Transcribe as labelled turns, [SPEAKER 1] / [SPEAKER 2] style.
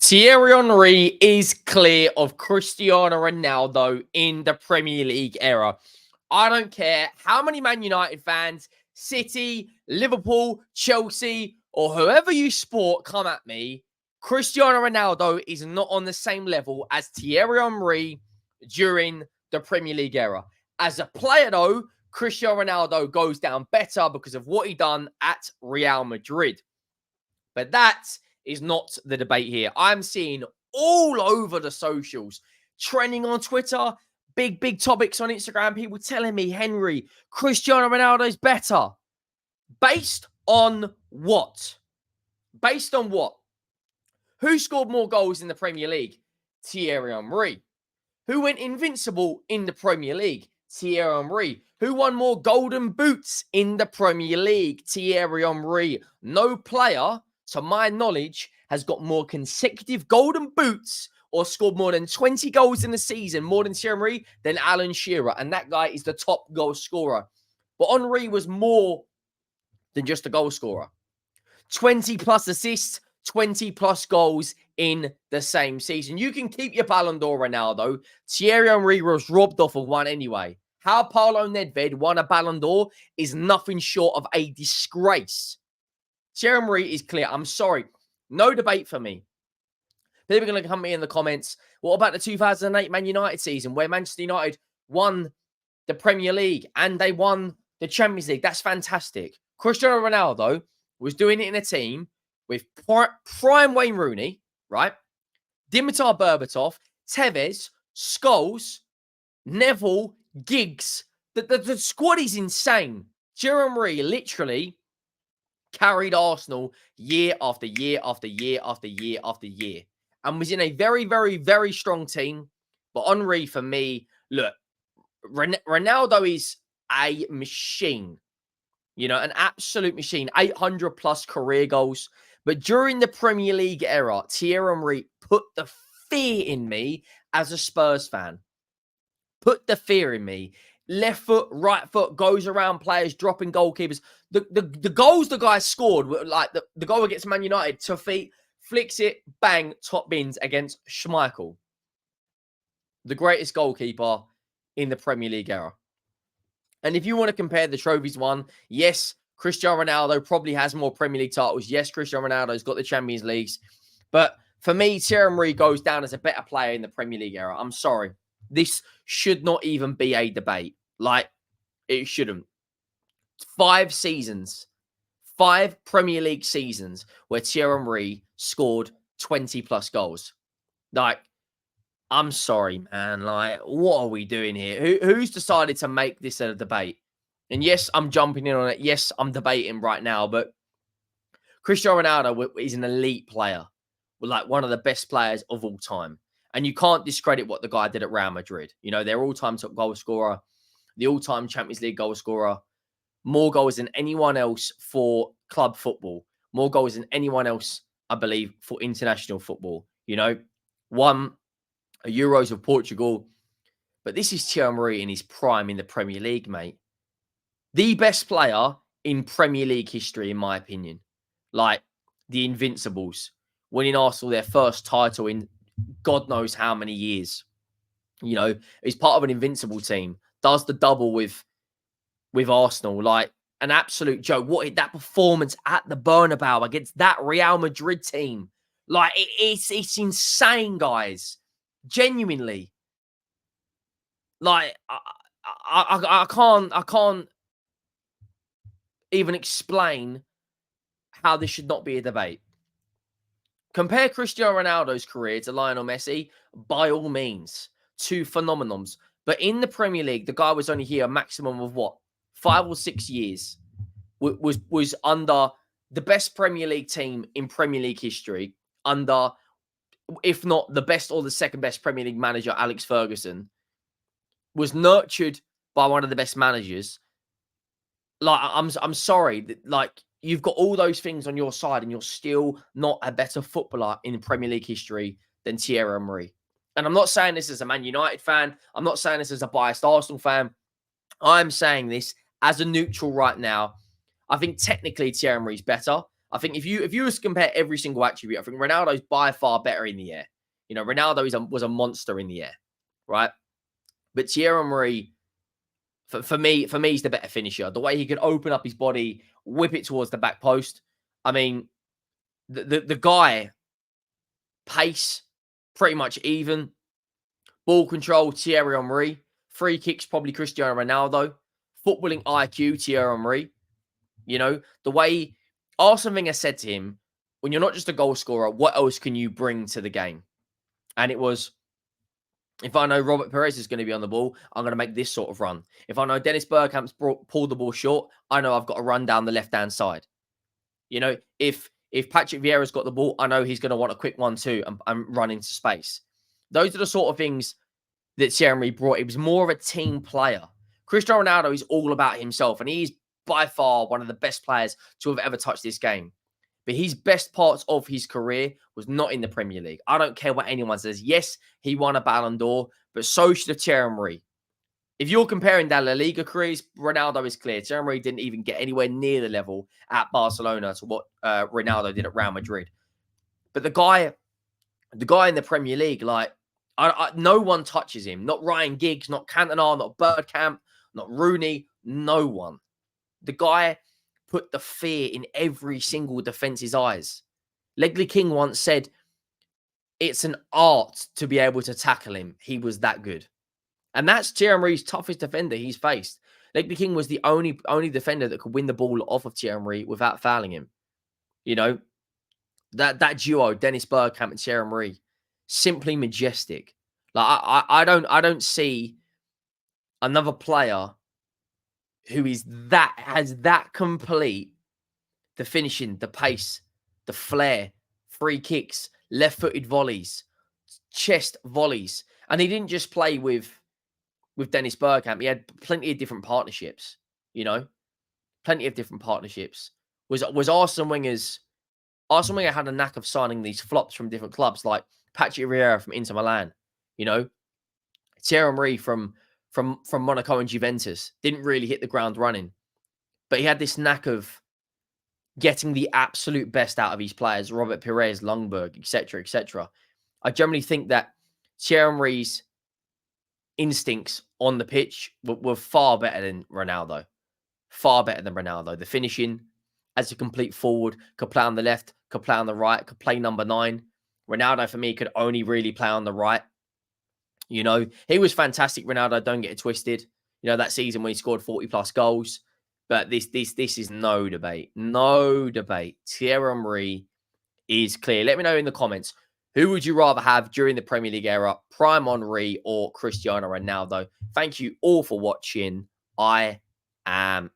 [SPEAKER 1] Thierry Henry is clear of Cristiano Ronaldo in the Premier League era. I don't care how many Man United fans, City, Liverpool, Chelsea, or whoever you support come at me. Cristiano Ronaldo is not on the same level as Thierry Henry during the Premier League era. As a player, though, Cristiano Ronaldo goes down better because of what he done at Real Madrid. But that is not the debate here. I'm seeing all over the socials, trending on Twitter, big topics on Instagram, people telling me, Henry, Cristiano Ronaldo is better. Based on what? Based on what? Who scored more goals in the Premier League? Thierry Henry. Who went invincible in the Premier League? Thierry Henry. Who won more golden boots in the Premier League? Thierry Henry. No player, to my knowledge, has got more consecutive golden boots or scored more than 20 goals in the season, more than Thierry Henry, than Alan Shearer. And that guy is the top goal scorer. But Henry was more than just a goal scorer. 20 plus assists, 20 plus goals in the same season. You can keep your Ballon d'Or, Ronaldo. Thierry Henry was robbed off of one anyway. How Paulo Nedved won a Ballon d'Or is nothing short of a disgrace. Thierry Henry is clear. I'm sorry. No debate for me. People are going to come at me in the comments. What about the 2008 Man United season where Manchester United won the Premier League and they won the Champions League? That's fantastic. Cristiano Ronaldo was doing it in a team with prime Wayne Rooney, right? Dimitar Berbatov, Tevez, Scholes, Neville, Giggs. The squad is insane. Thierry Henry literally carried Arsenal year after year after year after year after year and was in a very, very, very strong team. But Henry, for me, look, Ronaldo is a machine. You know, an absolute machine. 800 plus career goals. But during the Premier League era, Thierry Henry put the fear in me as a Spurs fan. Put the fear in me. Left foot, right foot, goes around players, dropping goalkeepers. The goals the guy scored were like the goal against Man United, to feet, flicks it, bang, top bins against Schmeichel. The greatest goalkeeper in the Premier League era. And if you want to compare the trophies won, yes, Cristiano Ronaldo probably has more Premier League titles. Yes, Cristiano Ronaldo's got the Champions Leagues. But for me, Thierry Henry goes down as a better player in the Premier League era. I'm sorry. This should not even be a debate. Like, it shouldn't. 5 seasons, 5 Premier League seasons where Thierry Henry scored 20 plus goals. Like, I'm sorry, man. Like, what are we doing here? Who's decided to make this a debate? And yes, I'm jumping in on it. Yes, I'm debating right now. But Cristiano Ronaldo is an elite player. Like, one of the best players of all time. And you can't discredit what the guy did at Real Madrid. You know, their all-time top goal scorer, the all-time Champions League goal scorer, more goals than anyone else for club football, more goals than anyone else, I believe, for international football. You know, won a Euros of Portugal. But this is Thierry Henry in his prime in the Premier League, mate. The best player in Premier League history, in my opinion. Like, the Invincibles, winning Arsenal their first title in God knows how many years. You know, he's part of an Invincible team, does the double with Arsenal, like an absolute joke. What that performance at the Bernabeu against that Real Madrid team, like it's insane, guys. Genuinely, like I can't even explain how this should not be a debate. Compare Cristiano Ronaldo's career to Lionel Messi, by all means, 2 phenomenons. But in the Premier League, the guy was only here a maximum of what, 5 or 6 years. Was under the best Premier League team in Premier League history, under, if not the best or the second best Premier League manager, Alex Ferguson. Was nurtured by one of the best managers. Like, I'm sorry, like, you've got all those things on your side and you're still not a better footballer in Premier League history than Thierry Henry. And I'm not saying this as a Man United fan. I'm not saying this as a biased Arsenal fan. I'm saying this as a neutral right now. I think technically Thierry Henry's better. I think if you was to compare every single attribute, I think Ronaldo's by far better in the air. Ronaldo was a monster in the air, right? But Thierry Henry, for me, he's the better finisher. The way he could open up his body, whip it towards the back post. I mean, the guy, pace, pretty much even. Ball control, Thierry Henry. Free kicks, probably Cristiano Ronaldo. Footballing IQ, Thierry Henry. The way Arsene Wenger said to him, when you're not just a goal scorer, what else can you bring to the game? And it was, if I know Robert Perez is going to be on the ball, I'm going to make this sort of run. If I know Dennis Bergkamp's pulled the ball short, I know I've got to run down the left-hand side. If Patrick Vieira's got the ball, I know he's going to want a quick 1-2 and run into space. Those are the sort of things that Thierry brought. He was more of a team player. Cristiano Ronaldo is all about himself, and he's by far one of the best players to have ever touched this game. But his best parts of his career was not in the Premier League. I don't care what anyone says. Yes, he won a Ballon d'Or, but so should Thierry Henry. If you're comparing their La Liga careers, Ronaldo is clear. Thierry Henry didn't even get anywhere near the level at Barcelona to what Ronaldo did at Real Madrid. But the guy in the Premier League, like, no one touches him. Not Ryan Giggs, not Cantona, not Bergkamp, not Rooney. No one. The guy put the fear in every single defense's eyes. Ledley King once said, it's an art to be able to tackle him. He was that good. And that's Thierry Henry's toughest defender he's faced. Ledley King was the only defender that could win the ball off of Thierry Henry without fouling him. That duo, Dennis Bergkamp and Thierry Henry, simply majestic. Like I don't see another player who has that complete, the finishing, the pace, the flair, free kicks, left-footed volleys, chest volleys. And he didn't just play with Dennis Bergkamp. He had plenty of different partnerships, plenty of different partnerships. Was Arsene Wenger had a knack of signing these flops from different clubs, like Patrick Vieira from Inter Milan, Thierry Henry from Monaco and Juventus. Didn't really hit the ground running, but he had this knack of getting the absolute best out of his players, Robert Perez, Lundberg, etc., etc. I generally think that Thierry Henry's instincts on the pitch were far better than Ronaldo. Far better than Ronaldo. The finishing as a complete forward, could play on the left, could play on the right, could play number 9. Ronaldo, for me, could only really play on the right. He was fantastic, Ronaldo, don't get it twisted. That season when he scored 40-plus goals. But this is no debate. No debate. Thierry Henry is clear. Let me know in the comments, who would you rather have during the Premier League era, Prime Henry or Cristiano Ronaldo? Thank you all for watching. I am